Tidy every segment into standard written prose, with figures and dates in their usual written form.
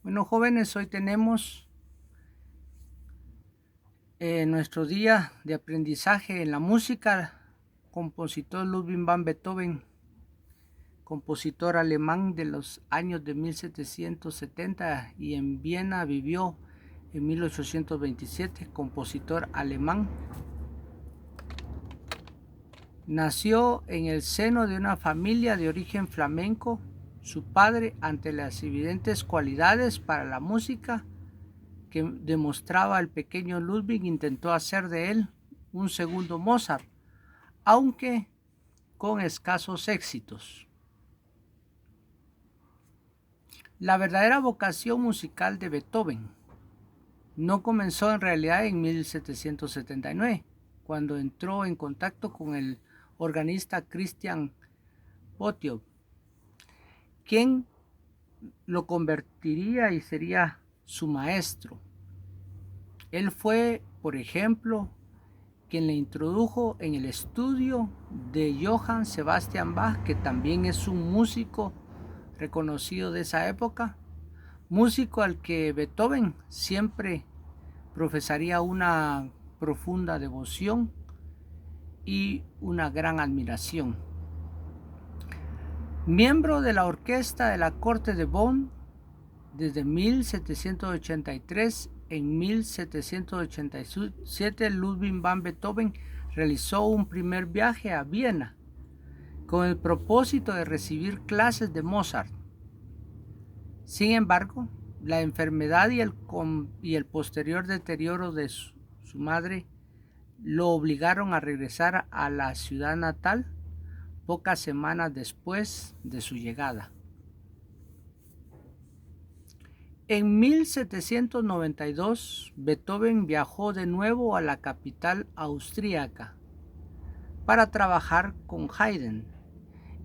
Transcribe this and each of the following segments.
Bueno, jóvenes, hoy tenemos nuestro día de aprendizaje en la música. Compositor Ludwig van Beethoven, compositor alemán de los años de 1770 y en Viena vivió en 1827, compositor alemán. Nació en el seno de una familia de origen flamenco. Su padre, ante las evidentes cualidades para la música que demostraba el pequeño Ludwig, intentó hacer de él un segundo Mozart, aunque con escasos éxitos. La verdadera vocación musical de Beethoven no comenzó en realidad en 1779, cuando entró en contacto con el organista Christian Potjov, quien lo convertiría y sería su maestro. Él fue, por ejemplo, quien le introdujo en el estudio de Johann Sebastian Bach, que también es un músico reconocido de esa época, músico al que Beethoven siempre profesaría una profunda devoción y una gran admiración. Miembro de la orquesta de la corte de Bonn desde 1783, en 1787 Ludwig van Beethoven realizó un primer viaje a Viena con el propósito de recibir clases de Mozart. Sin embargo, la enfermedad y el posterior deterioro de su madre lo obligaron a regresar a la ciudad natal pocas semanas después de su llegada. En 1792, Beethoven viajó de nuevo a la capital austríaca para trabajar con Haydn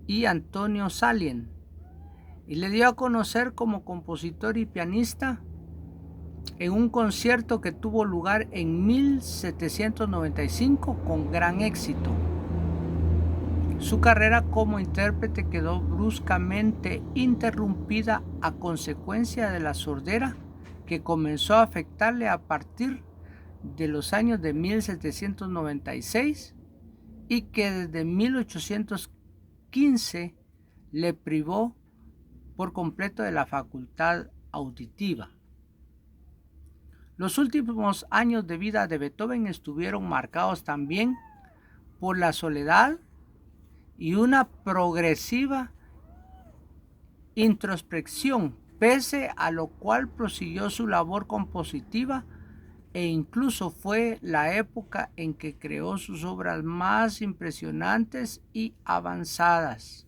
y Antonio Salieri, y le dio a conocer como compositor y pianista en un concierto que tuvo lugar en 1795 con gran éxito. Su carrera como intérprete quedó bruscamente interrumpida a consecuencia de la sordera que comenzó a afectarle a partir de los años de 1796 y que desde 1815 le privó por completo de la facultad auditiva. Los últimos años de vida de Beethoven estuvieron marcados también por la soledad y una progresiva introspección, pese a lo cual prosiguió su labor compositiva e incluso fue la época en que creó sus obras más impresionantes y avanzadas.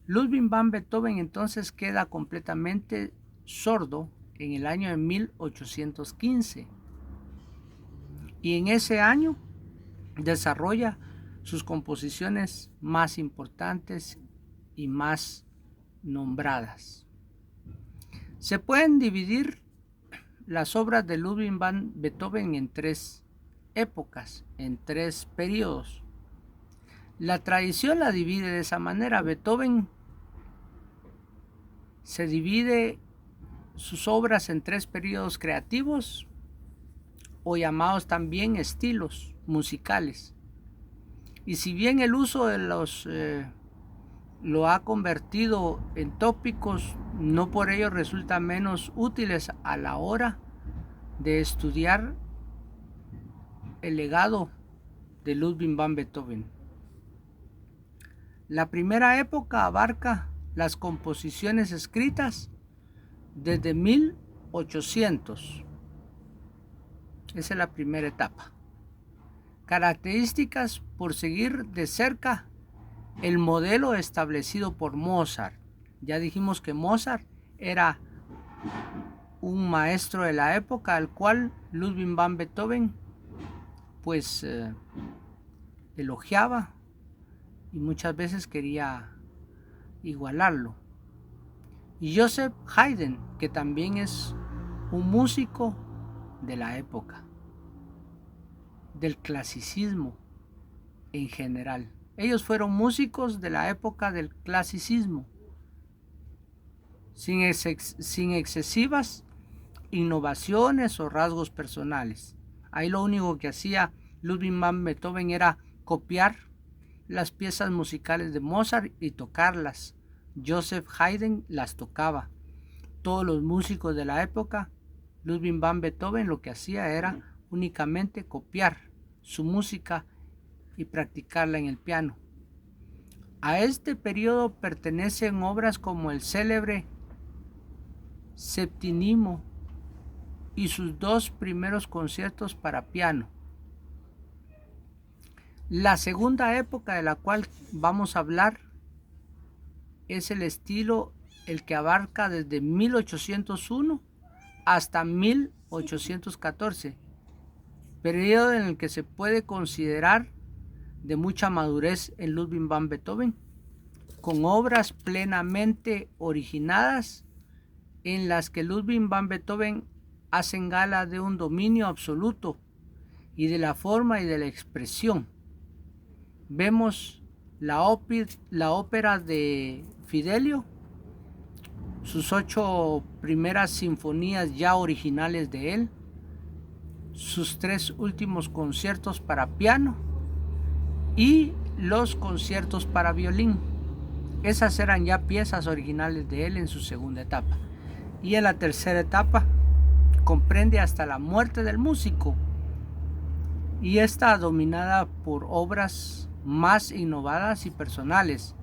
Ludwig van Beethoven entonces queda completamente sordo en el año de 1815 y en ese año desarrolla sus composiciones más importantes y más nombradas. Se pueden dividir las obras de Ludwig van Beethoven en tres épocas, en tres periodos. La tradición la divide de esa manera. Beethoven se divide sus obras en tres periodos creativos o llamados también estilos musicales. Y si bien el uso de los lo ha convertido en tópicos, no por ello resulta menos útiles a la hora de estudiar el legado de Ludwig van Beethoven. La primera época abarca las composiciones escritas desde 1800. Esa es la primera etapa. Características por seguir de cerca el modelo establecido por Mozart. Ya dijimos que Mozart era un maestro de la época al cual Ludwig van Beethoven pues elogiaba y muchas veces quería igualarlo. Y Joseph Haydn, que también es un músico de la época, del clasicismo en general. Ellos fueron músicos de la época del clasicismo. sin excesivas innovaciones o rasgos personales. Ahí lo único que hacía Ludwig van Beethoven era copiar las piezas musicales de Mozart y tocarlas. Joseph Haydn las tocaba. Todos los músicos de la época, Ludwig van Beethoven lo que hacía era únicamente copiar su música y practicarla en el piano. A este periodo pertenecen obras como el célebre Septimino y sus dos primeros conciertos para piano. La segunda época de la cual vamos a hablar es el estilo el que abarca desde 1801 hasta 1814, periodo en el que se puede considerar de mucha madurez en Ludwig van Beethoven, con obras plenamente originadas en las que Ludwig van Beethoven hacen gala de un dominio absoluto y de la forma y de la expresión. Vemos la ópera de Fidelio, sus 8 primeras sinfonías ya originales de él, sus 3 últimos conciertos para piano y los conciertos para violín. Esas eran ya piezas originales de él en su segunda etapa. Y en la tercera etapa comprende hasta la muerte del músico, y está dominada por obras más innovadas y personales,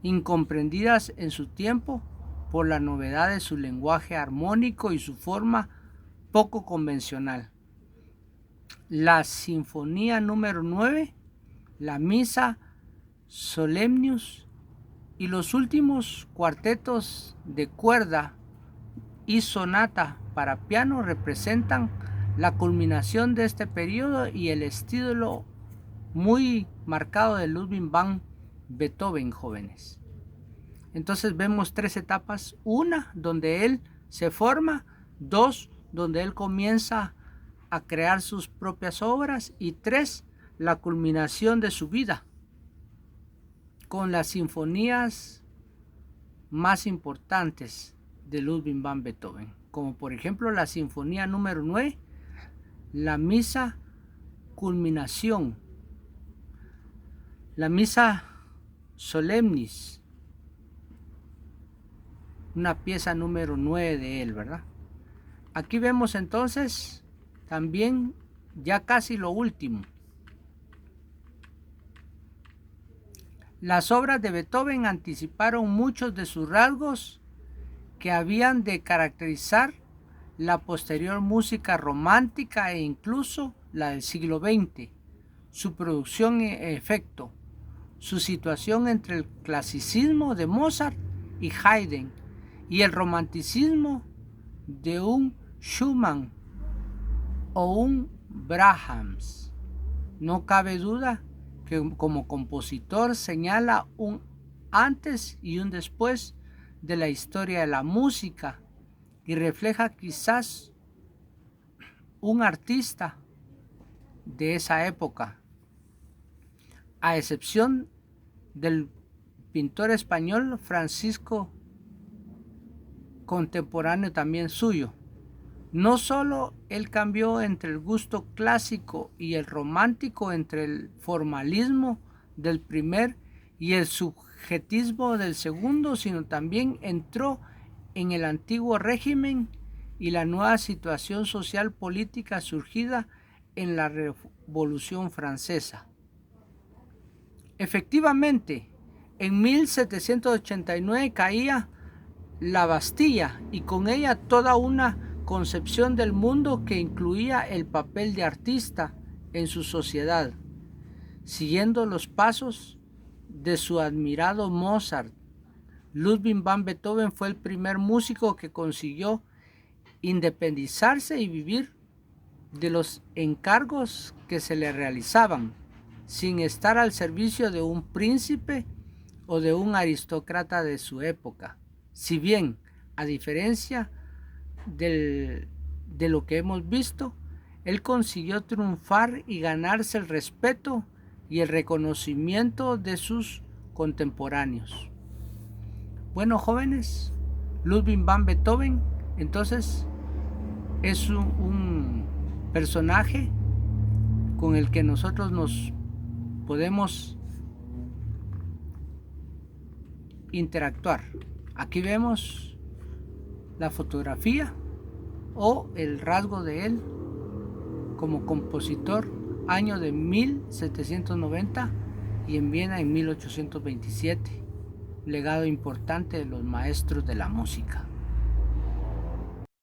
incomprendidas en su tiempo por la novedad de su lenguaje armónico y su forma poco convencional. La Sinfonía número 9, la Missa Solemnius y los últimos cuartetos de cuerda y sonata para piano representan la culminación de este periodo y el estilo muy marcado de Ludwig van Beethoven, jóvenes. Entonces vemos 3 etapas: una donde él se forma, 2 donde él comienza a crear sus propias obras, y 3 la culminación de su vida con las sinfonías más importantes de Ludwig van Beethoven, como por ejemplo la Sinfonía número 9, la Missa Culminación, la Missa Solemnis, una pieza número 9 de él, ¿verdad? Aquí vemos entonces también ya casi lo último. Las obras de Beethoven anticiparon muchos de sus rasgos que habían de caracterizar la posterior música romántica e incluso la del siglo XX. Su producción e efecto, su situación entre el clasicismo de Mozart y Haydn y el romanticismo de un Schumann o un Brahms. No cabe duda que como compositor señala un antes y un después de la historia de la música y refleja quizás un artista de esa época, a excepción del pintor español Francisco, contemporáneo también suyo. No solo él cambió entre el gusto clásico y el romántico, entre el formalismo del primer y el subjetismo del segundo, sino también entró en el antiguo régimen y la nueva situación social política surgida en la Revolución Francesa. Efectivamente, en 1789 caía la Bastilla y con ella toda una concepción del mundo que incluía el papel de artista en su sociedad. Siguiendo los pasos de su admirado Mozart, Ludwig van Beethoven fue el primer músico que consiguió independizarse y vivir de los encargos que se le realizaban, sin estar al servicio de un príncipe o de un aristócrata de su época. Si bien, a diferencia de lo que hemos visto, él consiguió triunfar y ganarse el respeto y el reconocimiento de sus contemporáneos. Bueno, jóvenes, Ludwig van Beethoven, entonces, es un personaje con el que nosotros nos podemos interactuar. Aquí vemos la fotografía o el rasgo de él como compositor, año de 1790 y en Viena en 1827, legado importante de los maestros de la música.